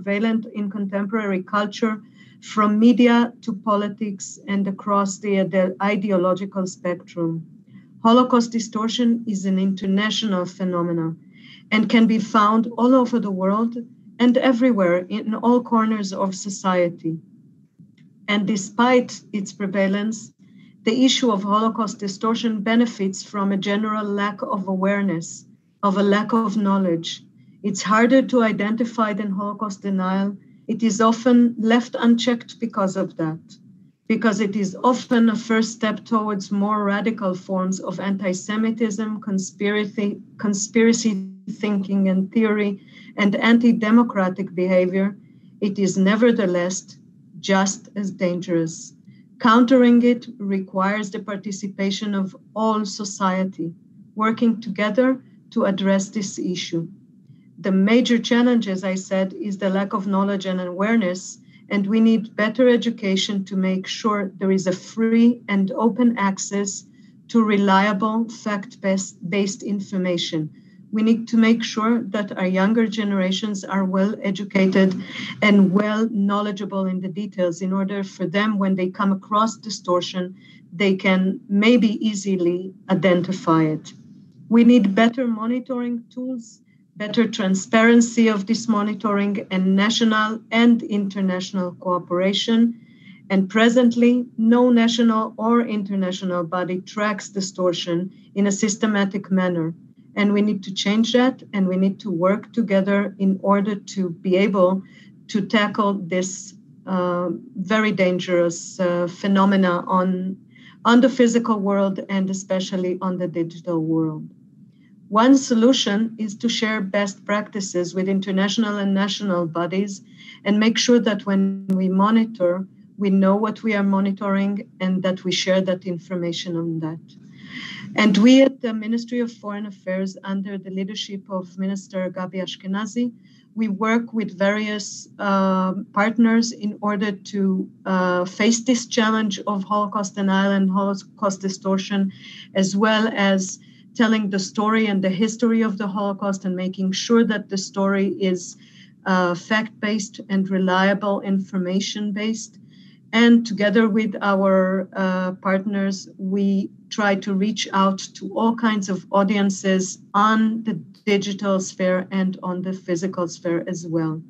prevalent in contemporary culture, from media to politics and across the ideological spectrum. Holocaust distortion is an international phenomenon and can be found all over the world and everywhere in all corners of society. And despite its prevalence, the issue of Holocaust distortion benefits from a general lack of awareness, of a lack of knowledge. It's harder to identify than Holocaust denial. It is often left unchecked because of that, because it is often a first step towards more radical forms of anti-Semitism, conspiracy thinking and theory, and anti-democratic behavior. It is nevertheless just as dangerous. Countering it requires the participation of all society, working together to address this issue. The major challenge, as I said, is the lack of knowledge and awareness, and we need better education to make sure there is a free and open access to reliable, fact-based information. We need to make sure that our younger generations are well educated and well knowledgeable in the details in order for them, when they come across distortion, they can maybe easily identify it. We need better monitoring tools, better transparency of this monitoring, and national and international cooperation. And presently, no national or international body tracks distortion in a systematic manner. And we need to change that, and we need to work together in order to be able to tackle this very dangerous phenomena on the physical world and especially on the digital world. One solution is to share best practices with international and national bodies and make sure that when we monitor, we know what we are monitoring and that we share that information on that. And we at the Ministry of Foreign Affairs, under the leadership of Minister Gabi Ashkenazi, we work with various partners in order to face this challenge of Holocaust denial and Holocaust distortion, as well as telling the story and the history of the Holocaust and making sure that the story is fact-based and reliable, information-based. And together with our partners, we try to reach out to all kinds of audiences on the digital sphere and on the physical sphere as well.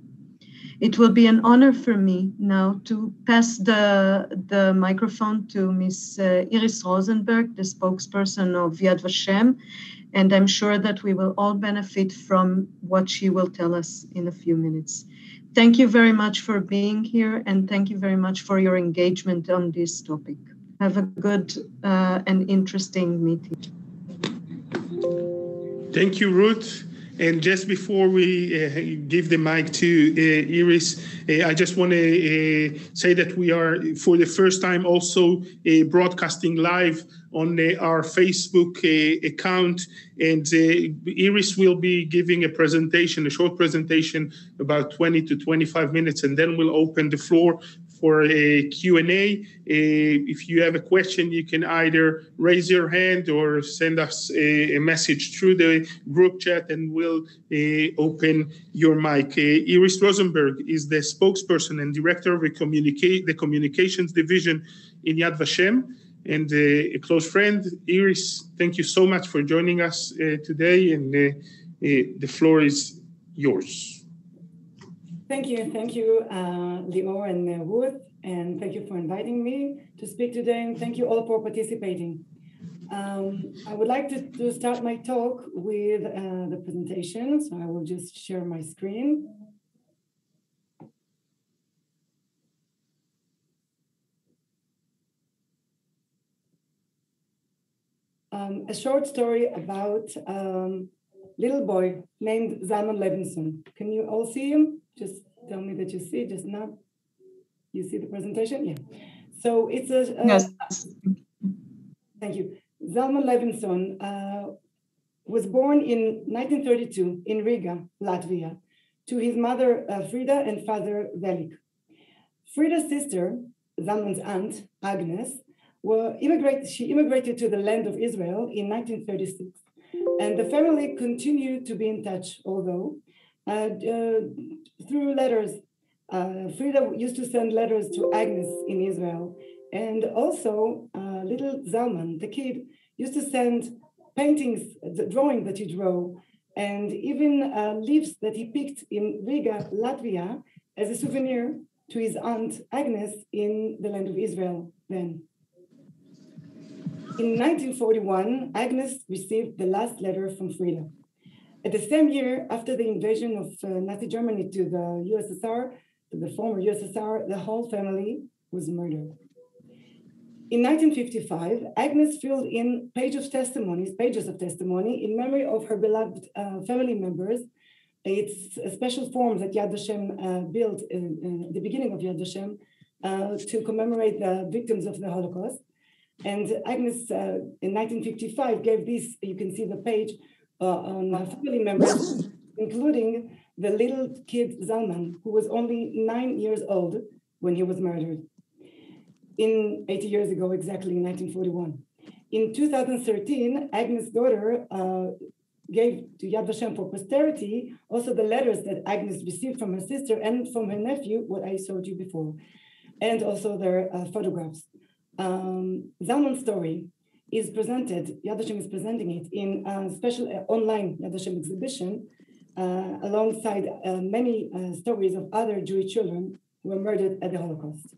It will be an honor for me now to pass the microphone to Ms. Iris Rosenberg, the spokesperson of Yad Vashem, and I'm sure that we will all benefit from what she will tell us in a few minutes. Thank you very much for being here, and thank you very much for your engagement on this topic. Have a good and interesting meeting. Thank you, Ruth. And just before we give the mic to Iris, I just want to say that we are, for the first time, also broadcasting live on our Facebook account. And Iris will be giving a presentation, a short presentation, about 20 to 25 minutes, and then we'll open the floor for a Q&A. If you have a question, you can either raise your hand or send us a message through the group chat, and we'll open your mic. Iris Rosenberg is the spokesperson and director of the communications division in Yad Vashem, and a close friend. Iris, thank you so much for joining us today, and the floor is yours. Thank you, Lior and Ruth, and thank you for inviting me to speak today, and thank you all for participating. I would like to start my talk with the presentation, so I will just share my screen. A short story about a little boy named Zalman Levinson. Can you all see him? Just tell me that you see, just now. You see the presentation? Yeah. So it's a... Yes. Thank you. Zalman Levinson was born in 1932 in Riga, Latvia, to his mother Frida and father Velik. Frida's sister, Zalman's aunt, Agnes, she immigrated to the land of Israel in 1936. And the family continued to be in touch, although through letters. Frida used to send letters to Agnes in Israel. And also, little Zalman, the kid, used to send paintings, the drawing that he drew, and even leaves that he picked in Riga, Latvia, as a souvenir to his aunt Agnes in the land of Israel then. In 1941, Agnes received the last letter from Frida. At the same year, after the invasion of Nazi Germany to the USSR, to the former USSR, the whole family was murdered. In 1955, Agnes filled in pages of testimony in memory of her beloved family members. It's a special form that Yad Vashem built in the beginning of Yad Vashem to commemorate the victims of the Holocaust. And Agnes, in 1955, gave this, you can see the page on her family members, including the little kid Zalman, who was only 9 years old when he was murdered. 80 years ago, exactly in 1941. In 2013, Agnes' daughter gave to Yad Vashem for posterity also the letters that Agnes received from her sister and from her nephew, what I showed you before, and also their photographs. Zalman's story is presented, Yad Vashem is presenting it in a special online Yad Vashem exhibition alongside many stories of other Jewish children who were murdered at the Holocaust.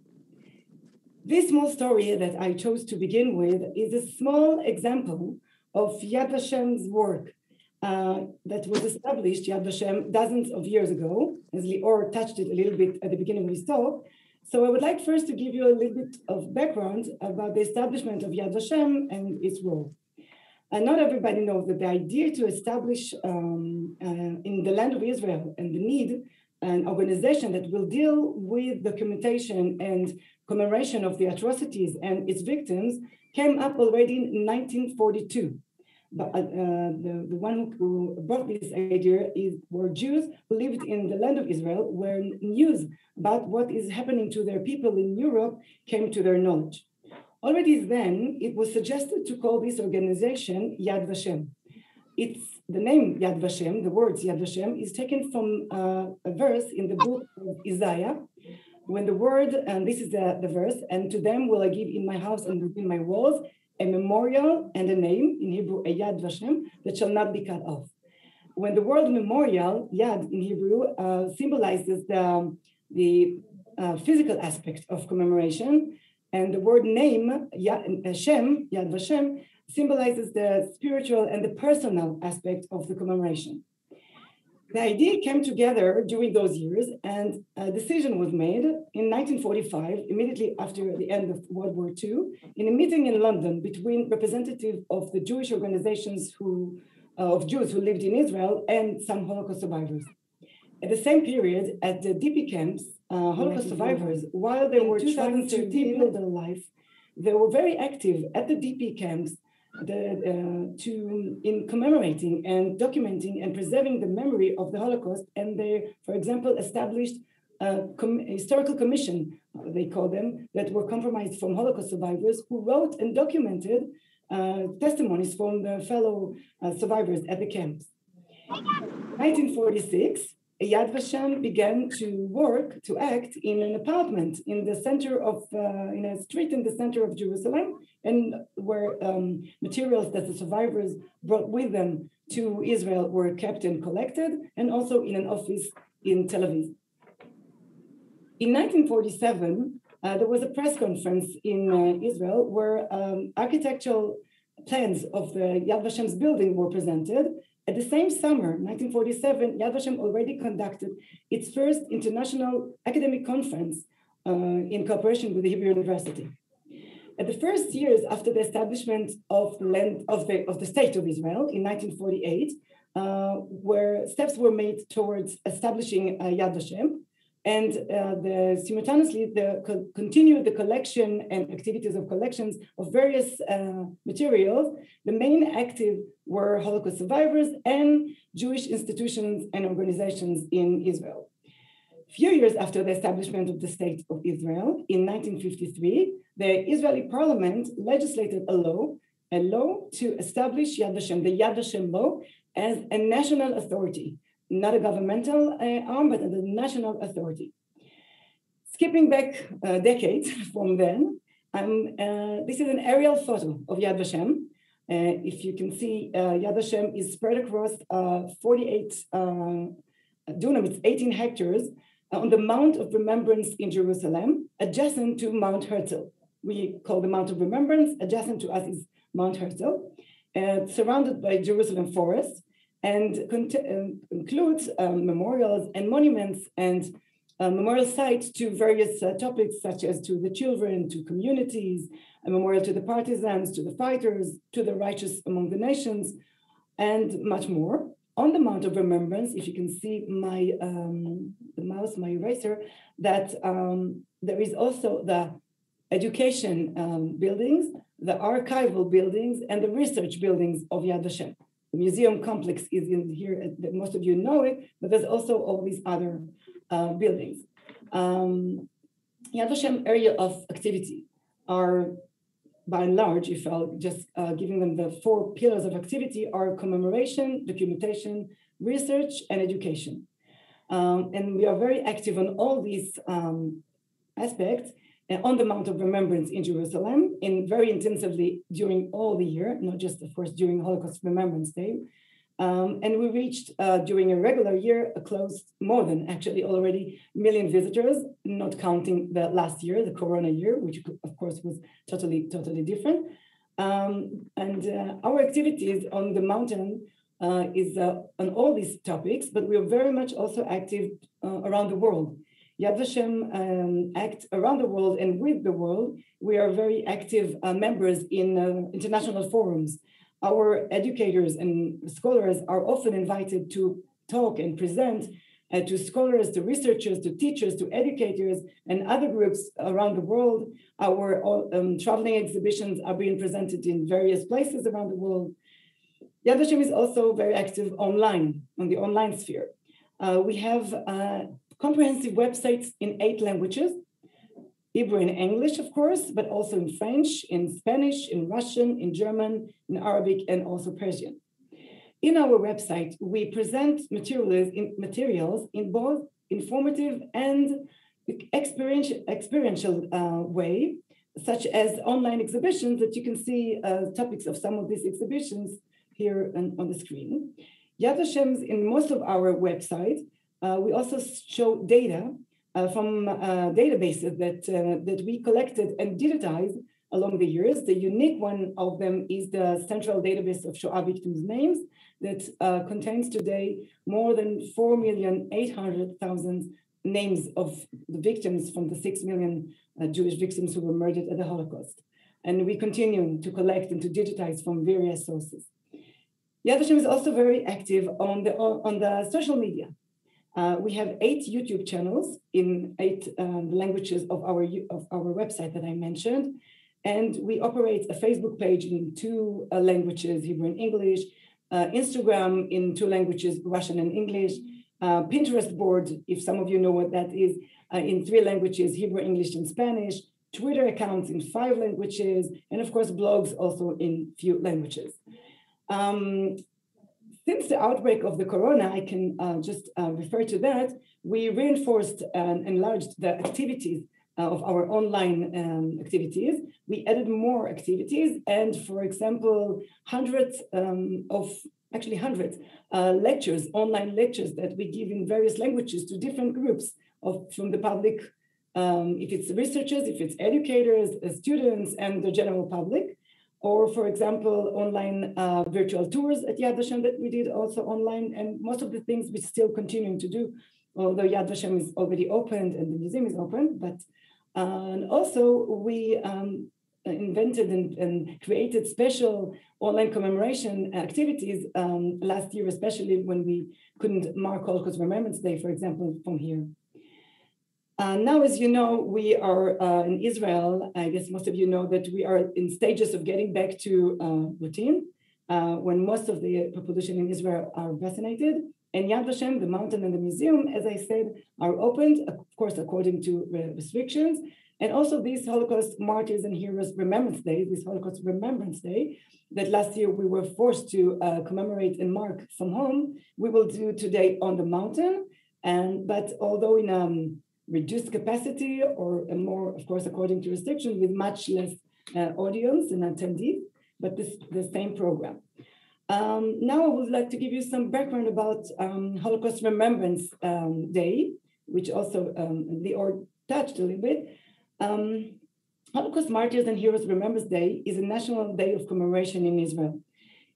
This small story that I chose to begin with is a small example of Yad Vashem's work that was established, Yad Vashem, dozens of years ago, as Lior touched it a little bit at the beginning of his talk. So I would like first to give you a little bit of background about the establishment of Yad Vashem and its role. Not everybody knows that the idea to establish in the land of Israel and the need an organization that will deal with documentation and commemoration of the atrocities and its victims came up already in 1942. But the one who brought this idea were Jews who lived in the land of Israel, where news about what is happening to their people in Europe came to their knowledge. Already then, it was suggested to call this organization Yad Vashem. It's the name Yad Vashem, the words Yad Vashem, is taken from a verse in the book of Isaiah, when the word, and this is the verse, and to them will I give in my house and within my walls a memorial and a name, in Hebrew, a Yad Vashem, that shall not be cut off. When the word memorial, Yad in Hebrew, symbolizes the physical aspect of commemoration, and the word name, Hashem, Yad Vashem, symbolizes the spiritual and the personal aspect of the commemoration. The idea came together during those years, and a decision was made in 1945, immediately after the end of World War II, in a meeting in London between representatives of the Jewish organizations of Jews who lived in Israel and some Holocaust survivors. At the same period, at the DP camps, Holocaust survivors, while they were trying to rebuild their life, they were very active at the DP camps in commemorating and documenting and preserving the memory of the Holocaust. And they, for example, established a historical commission, they call them, that were comprised from Holocaust survivors who wrote and documented testimonies from the fellow survivors at the camps. In 1946, Yad Vashem began to act in an apartment in the center of, in a street in the center of Jerusalem, and where materials that the survivors brought with them to Israel were kept and collected, and also in an office in Tel Aviv. In 1947, there was a press conference in Israel where architectural plans of the Yad Vashem's building were presented. At the same summer, 1947, Yad Vashem already conducted its first international academic conference in cooperation with the Hebrew University. At the first years after the establishment of the state of Israel in 1948, where steps were made towards establishing Yad Vashem, and simultaneously continued the collection and activities of collections of various materials. The main active were Holocaust survivors and Jewish institutions and organizations in Israel. A few years after the establishment of the State of Israel, in 1953, the Israeli parliament legislated a law to establish Yad Vashem, the Yad Vashem law, as a national authority. not a governmental arm, but a national authority. Skipping back decades from then, this is an aerial photo of Yad Vashem. If you can see, Yad Vashem is spread across 48 dunam, it's 18 hectares, on the Mount of Remembrance in Jerusalem, adjacent to Mount Herzl. We call the Mount of Remembrance, adjacent to us is Mount Herzl, surrounded by Jerusalem forest, and includes memorials and monuments and memorial sites to various topics, such as to the children, to communities, a memorial to the partisans, to the fighters, to the righteous among the nations, and much more. On the Mount of Remembrance, if you can see my the mouse, my eraser, that there is also the education buildings, the archival buildings, and the research buildings of Yad Vashem. The museum complex is in here, most of you know it, but there's also all these other buildings. Yad Vashem area of activity are, by and large, if I'll just giving them the 4 pillars of activity, are commemoration, documentation, research, and education. And we are very active on all these aspects on the Mount of Remembrance in Jerusalem, and very intensively during all the year, not just, of course, during Holocaust Remembrance Day. And we reached, during a regular year, more than actually already million visitors, not counting the last year, the Corona year, which of course was totally different. Our activities on the mountain is on all these topics, but we are very much also active around the world. Yad Vashem act around the world and with the world. We are very active members in international forums. Our educators and scholars are often invited to talk and present to scholars, to researchers, to teachers, to educators, and other groups around the world. Our traveling exhibitions are being presented in various places around the world. Yad Vashem is also very active online, on the online sphere. We have comprehensive websites in 8 languages, Hebrew and English, of course, but also in French, in Spanish, in Russian, in German, in Arabic, and also Persian. In our website, we present materials in both informative and experiential way, such as online exhibitions that you can see topics of some of these exhibitions here on the screen. Yad Vashem's in most of our websites, we also show data from databases that we collected and digitized along the years. The unique one of them is the central database of Shoah victims' names that contains today more than 4,800,000 names of the victims from the 6 million Jewish victims who were murdered at the Holocaust. And we continue to collect and to digitize from various sources. Yad Vashem is also very active on the social media. We have 8 YouTube channels in 8 languages of our website that I mentioned. And we operate a Facebook page in 2 languages, Hebrew and English, Instagram in 2 languages, Russian and English, Pinterest board, if some of you know what that is, in 3 languages, Hebrew, English, and Spanish, Twitter accounts in 5 languages, and of course, blogs also in few languages. Since the outbreak of the corona, I can just refer to that, we reinforced and enlarged the activities of our online activities. We added more activities, and for example, hundreds lectures, online lectures that we give in various languages to different groups from the public, if it's researchers, if it's educators, students, and the general public. Or, for example, online virtual tours at Yad Vashem that we did also online, and most of the things we still continuing to do, although Yad Vashem is already opened and the museum is open. But and also we invented and created special online commemoration activities last year, especially when we couldn't mark Holocaust Remembrance Day, for example, from here. Now, as you know, we are in Israel. I guess most of you know that we are in stages of getting back to routine when most of the population in Israel are vaccinated. And Yad Vashem, the mountain and the museum, as I said, are opened, of course, according to restrictions. And also this Holocaust Martyrs and Heroes Remembrance Day, this Holocaust Remembrance Day, that last year we were forced to commemorate and mark from home, we will do today on the mountain. But although in reduced capacity or a more, of course, according to restrictions, with much less audience and attendees, but the same program. Now I would like to give you some background about Holocaust Remembrance Day, which also Lior touched a little bit. Holocaust Martyrs and Heroes Remembrance Day is a national day of commemoration in Israel.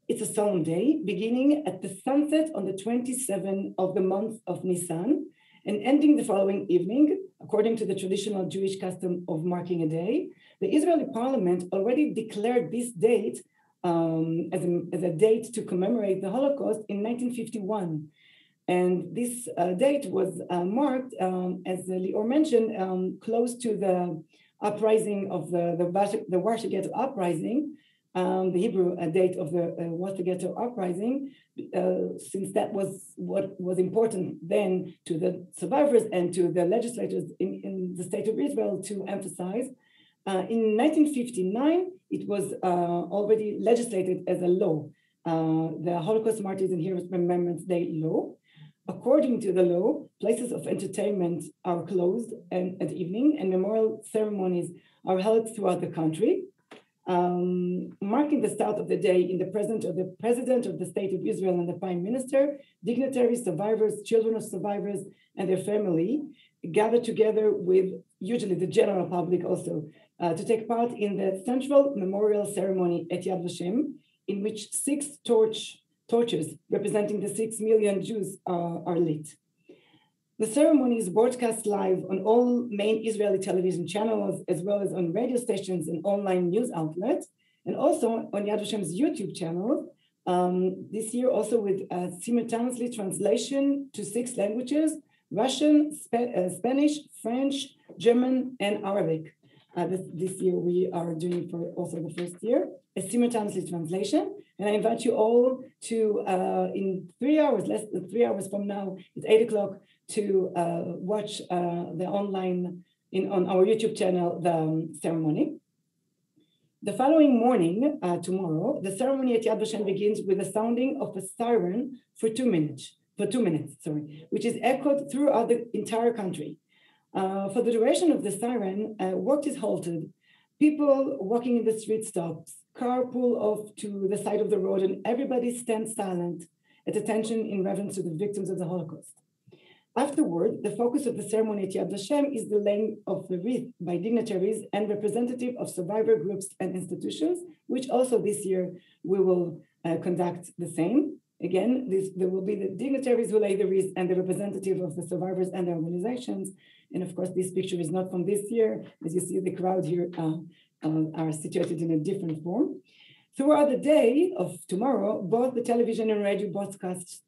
It's a solemn day beginning at the sunset on the 27th of the month of Nisan and ending the following evening, according to the traditional Jewish custom of marking a day. The Israeli parliament already declared this date as a date to commemorate the Holocaust in 1951. And this date was marked, as Lior mentioned, close to the uprising of the Warsaw Ghetto Uprising, the Hebrew date of the Warsaw Ghetto Uprising, since that was what was important then to the survivors and to the legislators in the state of Israel to emphasize. In 1959, it was already legislated as a law, the Holocaust Martyrs and Heroes Remembrance Day law. According to the law, places of entertainment are closed at evening and memorial ceremonies are held throughout the country. Marking the start of the day in the presence of the President of the State of Israel and the Prime Minister, dignitaries, survivors, children of survivors, and their family gather together with usually the general public also to take part in the central memorial ceremony at Yad Vashem, in which 6 torches representing the 6 million Jews are lit. The ceremony is broadcast live on all main Israeli television channels, as well as on radio stations and online news outlets, and also on Yad Vashem's YouTube channel. This year also with simultaneously translation to 6 languages, Russian, Spanish, French, German, and Arabic. This year we are doing for also the first year, a simultaneously translation. And I invite you all to, in 3 hours, less than 3 hours from now, it's 8 o'clock, to watch the online, on our YouTube channel, the ceremony. The following morning, tomorrow, the ceremony at Yad Vashem begins with the sounding of a siren for 2 minutes, which is echoed throughout the entire country. For the duration of the siren, work is halted. People walking in the street stops, car pull off to the side of the road, and everybody stands silent at attention in reverence to the victims of the Holocaust. Afterward, the focus of the ceremony at Yad Vashem is the laying of the wreath by dignitaries and representatives of survivor groups and institutions, which also this year we will conduct the same. Again, there will be the dignitaries who lay the wreath and the representative of the survivors and their organizations. And of course, this picture is not from this year. As you see, the crowd here are situated in a different form. Throughout the day of tomorrow, both the television and radio broadcast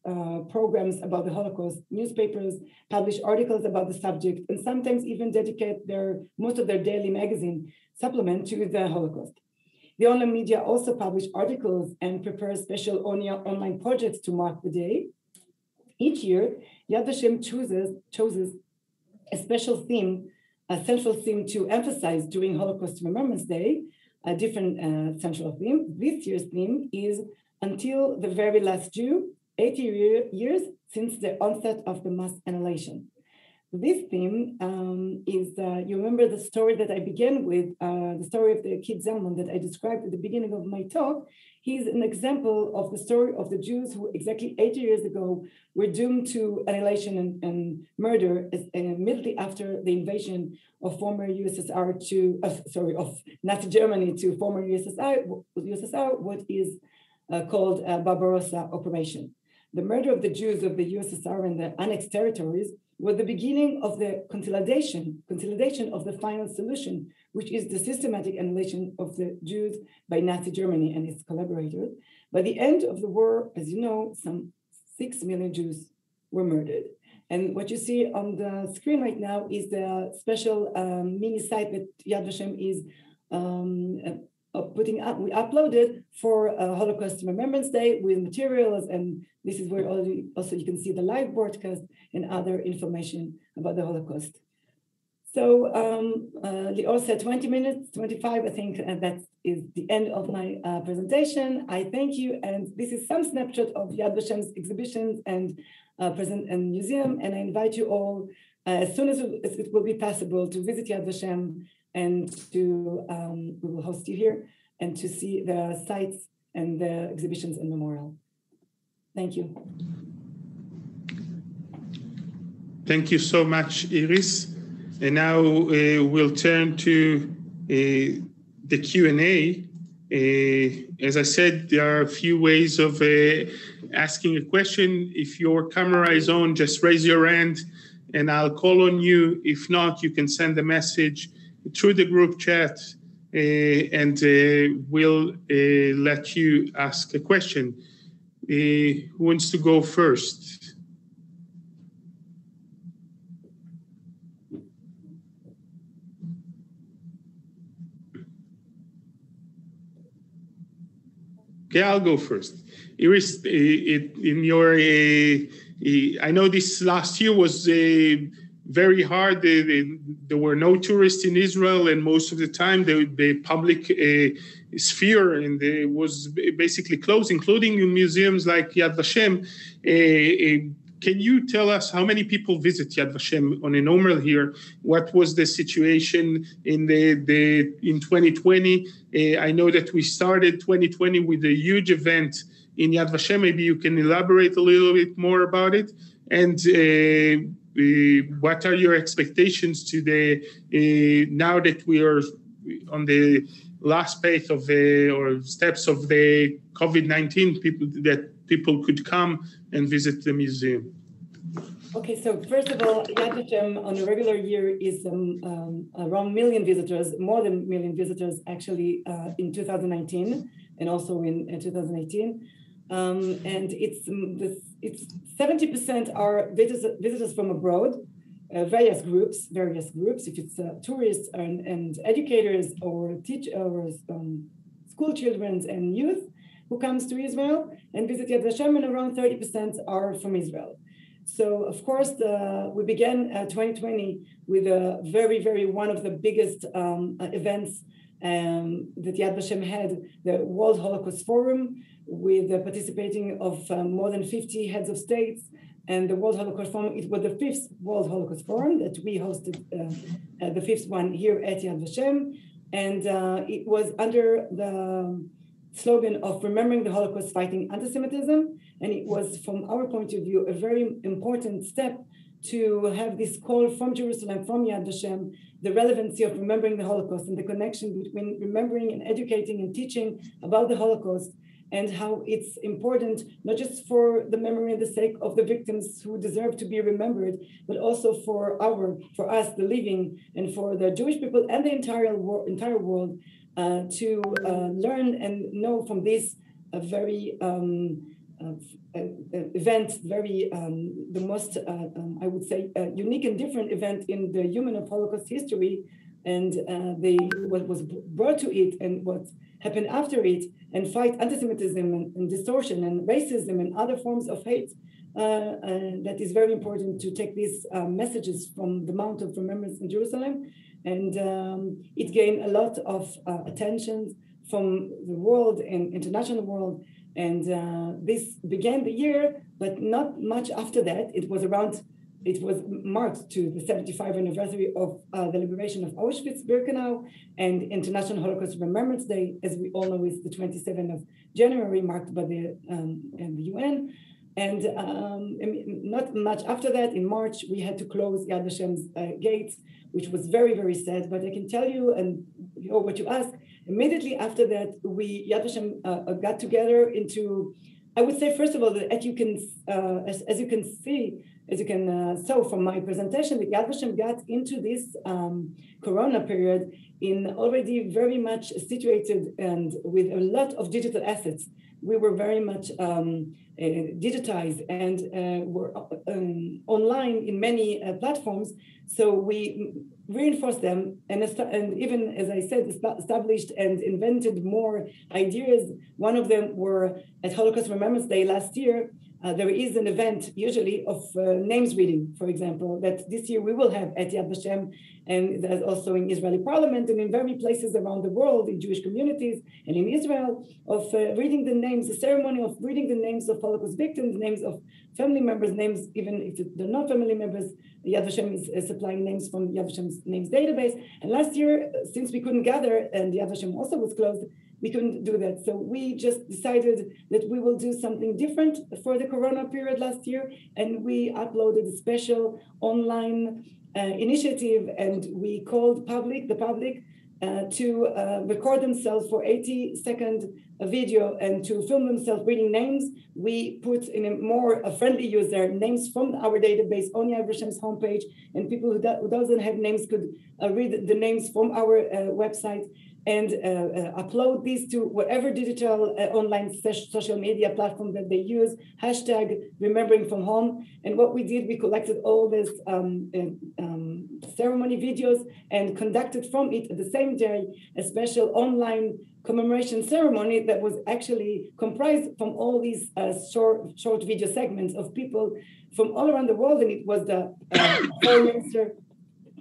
programs about the Holocaust, newspapers publish articles about the subject, and sometimes even dedicate most of their daily magazine supplement to the Holocaust. The online media also publish articles and prepare special online projects to mark the day. Each year, Yad Vashem chooses a special theme, a central theme to emphasize during Holocaust Remembrance Day, a different central theme. This year's theme is Until the Very Last Jew, 80 years since the onset of the mass annihilation. This theme is, you remember the story that I began with, the story of the kid Zalman that I described at the beginning of my talk. He's an example of the story of the Jews who exactly 80 years ago were doomed to annihilation and murder immediately after the invasion of former USSR of Nazi Germany to former USSR, what is called Barbarossa operation. The murder of the Jews of the USSR and the annexed territories was the beginning of the consolidation of the final solution, which is the systematic annihilation of the Jews by Nazi Germany and its collaborators. By the end of the war, as you know, some 6 million Jews were murdered. And what you see on the screen right now is the special mini site that Yad Vashem is putting up. We uploaded for Holocaust Remembrance Day with materials, and this is where also you can see the live broadcast and other information about the Holocaust. So Lior said 20 minutes, 25, I think that is the end of my presentation. I thank you, and this is some snapshot of Yad Vashem's exhibitions and present and museum, and I invite you all, as soon as it will be possible, to visit Yad Vashem, and to, we will host you here, and to see the sites and the exhibitions and memorial. Thank you. Thank you so much, Iris. And now we'll turn to the Q&A. As I said, there are a few ways of asking a question. If your camera is on, just raise your hand and I'll call on you. If not, you can send a message through the group chat and we'll let you ask a question. Who wants to go first? Okay, I'll go first. Iris, in your, I know this last year was very hard. There were no tourists in Israel, and most of the time the public sphere and was basically closed, including in museums like Yad Vashem. Can you tell us how many people visit Yad Vashem on a normal year? What was the situation in 2020? I know that we started 2020 with a huge event in Yad Vashem. Maybe you can elaborate a little bit more about it. And what are your expectations to now that we are on the last path of or steps of the COVID-19, people could come and visit the museum? Okay, so first of all, Yad Vashem on a regular year is around 1 million visitors, more than 1 million visitors actually in 2019 and also in 2018. And it's 70% are visitors from abroad, various groups. If it's tourists and educators or school children and youth who comes to Israel and visit Yad Vashem, and around 30% are from Israel. So of course, we began 2020 with a very one of the biggest events that Yad Vashem had, the World Holocaust Forum, with the participating of more than 50 heads of states. And the World Holocaust Forum, it was the 5th World Holocaust Forum that we hosted, the 5th one here at Yad Vashem. And it was under the slogan of remembering the Holocaust, fighting anti-Semitism. And it was, from our point of view, a very important step to have this call from Jerusalem, from Yad Vashem, the relevancy of remembering the Holocaust and the connection between remembering and educating and teaching about the Holocaust, and how it's important, not just for the memory and the sake of the victims who deserve to be remembered, but also for us, the living, and for the Jewish people and the entire world to learn and know from this very event, the most, I would say, unique and different event in the human of Holocaust history, and what was brought to it and what happened after it, and fight anti-Semitism and distortion and racism and other forms of hate. That is very important to take these messages from the Mount of Remembrance in Jerusalem. And it gained a lot of attention from the world and international world. And this began the year, but not much after that. It was marked to the 75th anniversary of the liberation of Auschwitz-Birkenau, and International Holocaust Remembrance Day, as we all know, is the 27th of January, marked by the UN. And not much after that, in March, we had to close Yad Vashem's gates, which was very sad. But I can tell you, and what you asked, immediately after that, Yad Vashem got together into, I would say, first of all, as you can saw from my presentation, that Yad Vashem got into this Corona period in already very much situated and with a lot of digital assets. We were very much digitized and were online in many platforms. So we reinforced them and even, as I said, established and invented more ideas. One of them were at Holocaust Remembrance Day last year, there is an event usually of names reading, for example, that this year we will have at Yad Vashem, and there's also in Israeli parliament and in very places around the world, in Jewish communities and in Israel, of reading the names, the ceremony of reading the names of Holocaust victims, names of family members, names, even if they're not family members. Yad Vashem is supplying names from Yad Vashem's names database. And last year, since we couldn't gather and Yad Vashem also was closed, we couldn't do that. So we just decided that we will do something different for the Corona period last year. And we uploaded a special online initiative, and we called the public to record themselves for 80-second video and to film themselves reading names. We put in a more friendly user names from our database on Yad Vashem's homepage, and people who doesn't have names could read the names from our website and upload these to whatever digital online social media platform that they use, hashtag remembering from home. And what we did, we collected all these ceremony videos and conducted from it at the same day a special online commemoration ceremony that was actually comprised from all these short video segments of people from all around the world. And it was the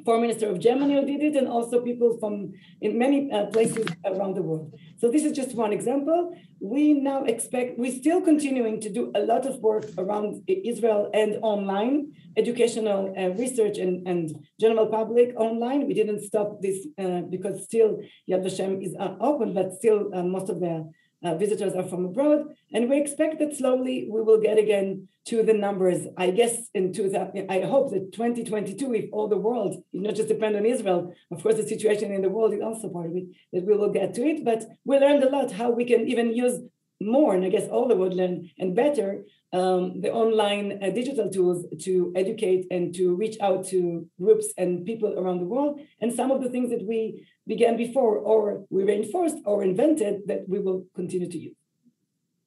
Foreign Minister of Germany who did it, and also people from in many places around the world. So this is just one example. We're still continuing to do a lot of work around Israel and online, educational research and general public online. We didn't stop this because still Yad Vashem is open, but still most of the visitors are from abroad. And we expect that slowly we will get again to the numbers, I guess, I hope that 2022, if all the world, not just depend on Israel, of course, the situation in the world is also part of it, that we will get to it. But we learned a lot how we can even use more, and I guess all the world learn, and better, the online digital tools to educate and to reach out to groups and people around the world. And some of the things that we began before, or we reinforced or invented, that we will continue to use.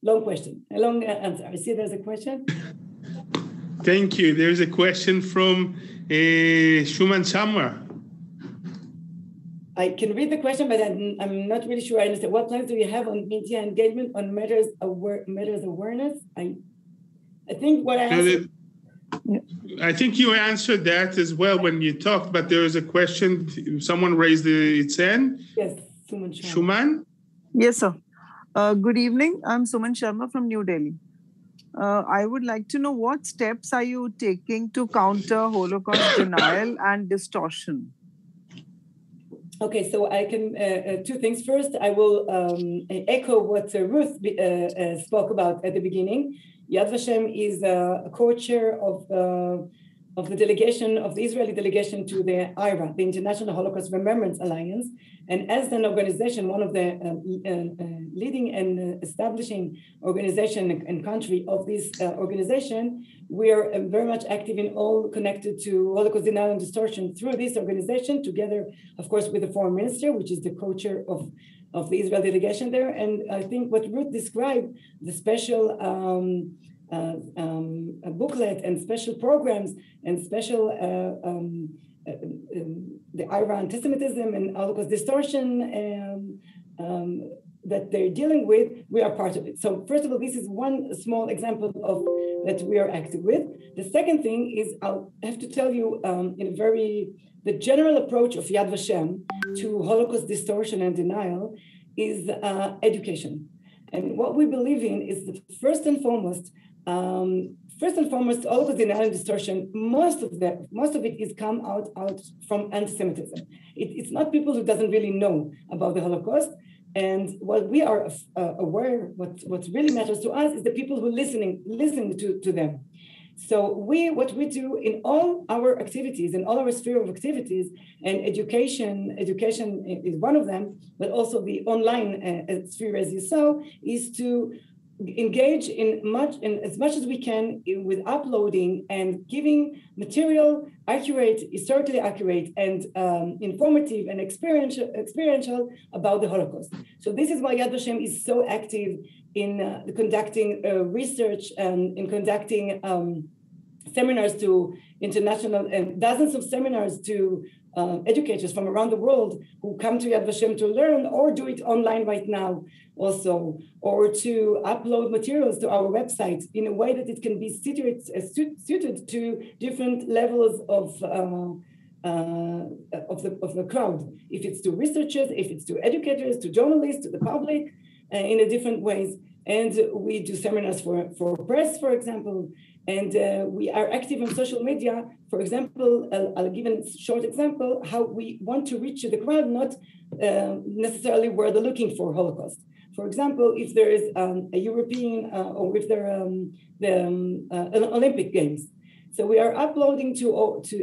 Long question, a long answer. I see there's a question. Thank you. There's a question from Shuman Samra. I can read the question, but I'm not really sure I understand. What plans do you have on media engagement on matters awareness? I think what I answered. I think you answered that as well when you talked, but there is a question. Someone raised its hand. Yes, Shuman? Yes, sir. Good evening. I'm Suman Sharma from New Delhi. I would like to know what steps are you taking to counter Holocaust denial and distortion? Okay, so I can, two things. First, I will echo what Ruth spoke about at the beginning. Yad Vashem is a co-chair of the delegation, of the Israeli delegation to the IRA, the International Holocaust Remembrance Alliance. And as an organization, one of the leading and establishing organization and country of this organization, we are very much active in all connected to Holocaust denial and distortion through this organization, together, of course, with the foreign minister, which is the co-chair of the Israel delegation there. And I think what Ruth described, the special a booklet and special programs and special the IRA anti-Semitism and Holocaust distortion that they're dealing with, we are part of it. So first of all, this is one small example of that we are active with. The second thing is, I'll have to tell you the general approach of Yad Vashem to Holocaust distortion and denial is education. And what we believe in is that first and foremost, Holocaust denial and distortion, most of it is come out from anti-Semitism. It's not people who doesn't really know about the Holocaust. And what we are aware, what really matters to us is the people who listening to them. So what we do in all our activities, in all our sphere of activities, and education is one of them, but also the online sphere, as you saw, is to engage in as much as we can with uploading and giving material historically accurate and informative and experiential about the Holocaust. So this is why Yad Vashem is so active in conducting research and in conducting seminars to international, and dozens of seminars to educators from around the world who come to Yad Vashem to learn, or do it online right now also, or to upload materials to our website in a way that it can be suited to different levels of the crowd. If it's to researchers, if it's to educators, to journalists, to the public, in a different ways. And we do seminars for press, for example, and we are active on social media. For example, I'll give a short example, how we want to reach the crowd, not necessarily where they're looking for Holocaust. For example, if there is a European, or if there are the Olympic Games. So we are uploading to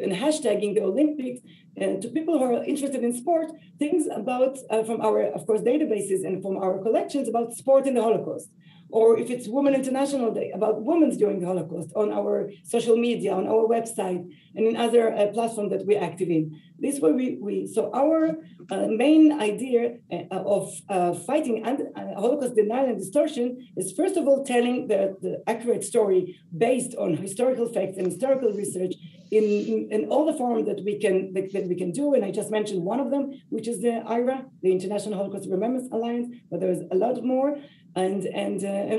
and hashtagging the Olympics to people who are interested in sport, things about, from our, of course, databases and from our collections about sport in the Holocaust. Or if it's Women International Day, about women during the Holocaust, on our social media, on our website, and in other platforms that we're active in. This way so our main idea of fighting Holocaust denial and distortion is, first of all, telling the accurate story based on historical facts and historical research in all the forms that we can do. And I just mentioned one of them, which is the IRA, the International Holocaust Remembrance Alliance, but there's a lot more. And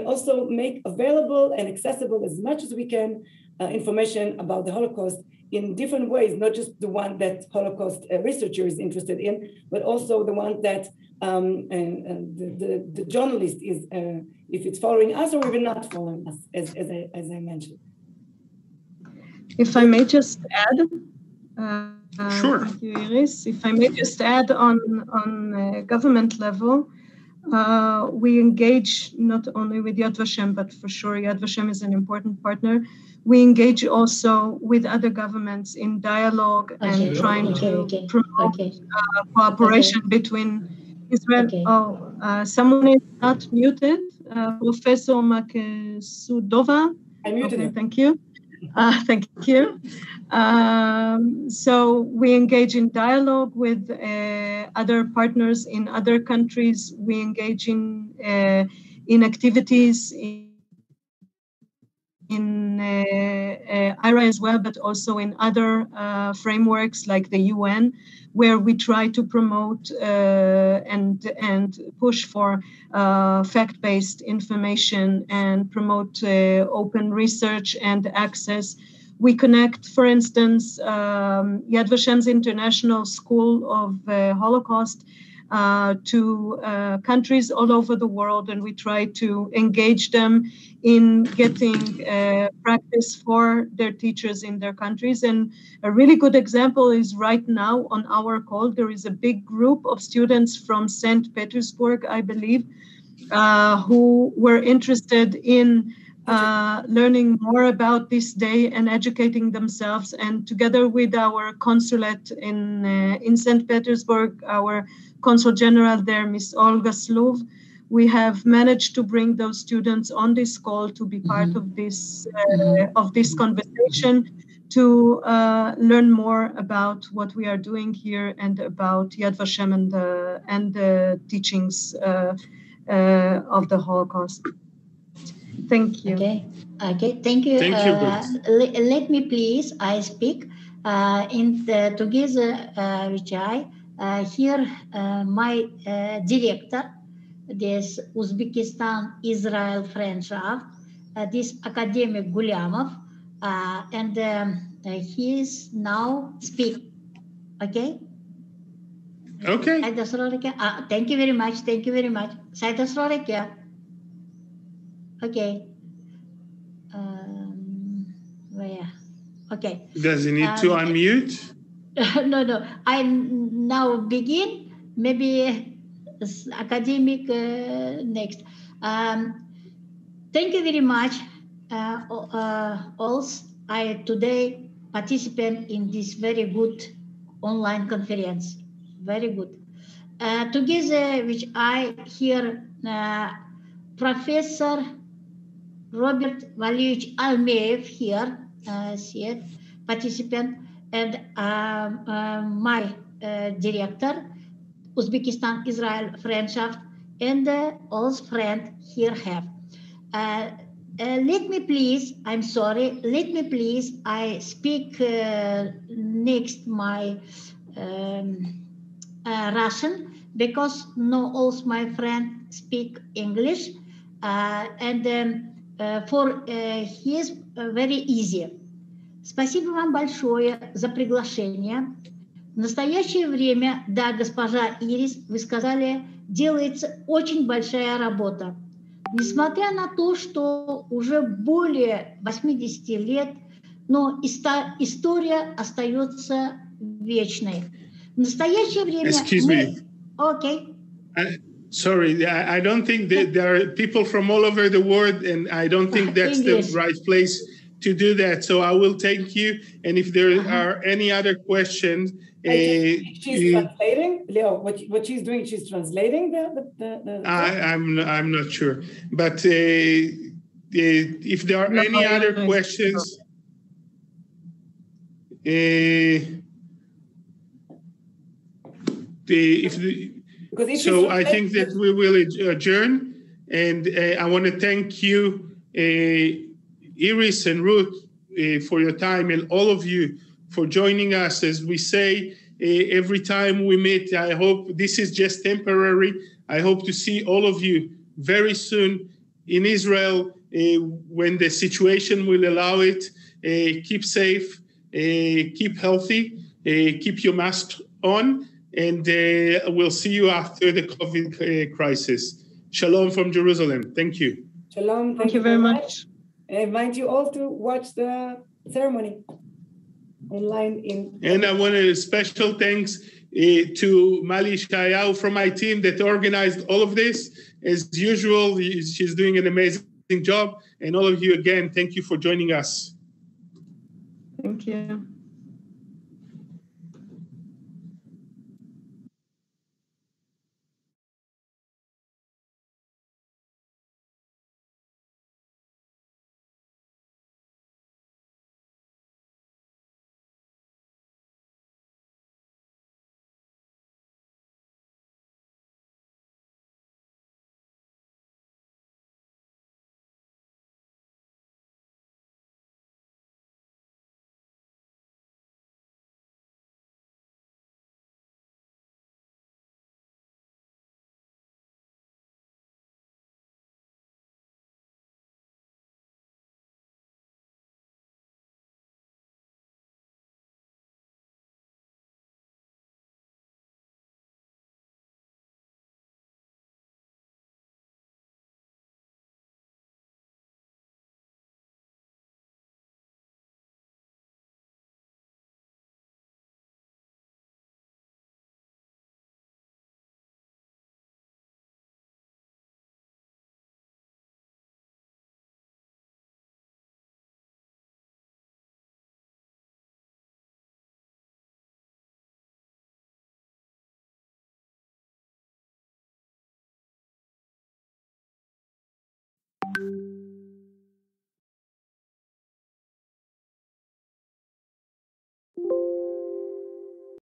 also make available and accessible as much as we can information about the Holocaust in different ways, not just the one that Holocaust researcher is interested in, but also the one that the journalist is, if it's following us or even not following us, as I mentioned. If I may just add, sure. Thank you, Iris. If I may just add on government level, we engage not only with Yad Vashem, but for sure Yad Vashem is an important partner. We engage also with other governments in dialogue and trying to promote cooperation between Israel. Someone is not muted. Professor Makesudova. I muted him. Thank you. Thank you. So we engage in dialogue with other partners in other countries. We engage in activities in IRA as well, but also in other frameworks like the UN, where we try to promote and push for fact-based information and promote open research and access. We connect, for instance, Yad Vashem's International School of Holocaust to countries all over the world, and we try to engage them in getting practice for their teachers in their countries. And a really good example is right now on our call, there is a big group of students from St. Petersburg, I believe, who were interested in learning more about this day and educating themselves. And together with our consulate in St. Petersburg, our Consul General there, Miss Olga Sluv, we have managed to bring those students on this call to be part of this conversation, to learn more about what we are doing here and about Yad Vashem and the teachings of the Holocaust. Thank you. Okay. Thank you. Thank you. Let me please, I speak together with here my director, this Uzbekistan-Israel Friendship, this academic Gulyamov, and he is now speak. Okay? Okay. Thank you very much. Thank you very much. Okay. Where? Okay. Does he need to unmute? No. I now begin. Maybe academic next. Thank you very much. Also, I today participate in this very good online conference. Very good. Together, which I hear Professor Robert Valyevich Almeyev here, participant, and my director, Uzbekistan-Israel Friendship, and all friends here have. let me please, I'm sorry, let me please, I speak next my Russian, because no all my friends speak English, and for his very easy. Спасибо вам большое за приглашение. В настоящее время, да, госпожа Ирис, вы сказали, делается очень большая работа. Несмотря на то, что уже более 80 лет, но история остается вечной. В настоящее время... Excuse me. Okay. Sorry, I don't think that there are people from all over the world, and I don't think that's English. the right place to do that. So I will thank you. And if there are any other questions... she's translating, Leo, what she's doing, she's translating the I'm not sure. But if there are any other questions... So I think that we will adjourn, and I want to thank you, Iris and Ruth, for your time, and all of you for joining us. As we say every time we meet, I hope this is just temporary. I hope to see all of you very soon in Israel when the situation will allow it. Keep safe, keep healthy, keep your mask on, and we'll see you after the COVID crisis. Shalom from Jerusalem. Thank you. Shalom. Thank you very much. And I invite you all to watch the ceremony online. And I want to special thanks to Mali Shayahu from my team that organized all of this. As usual, she's doing an amazing job. And all of you, again, thank you for joining us. Thank you.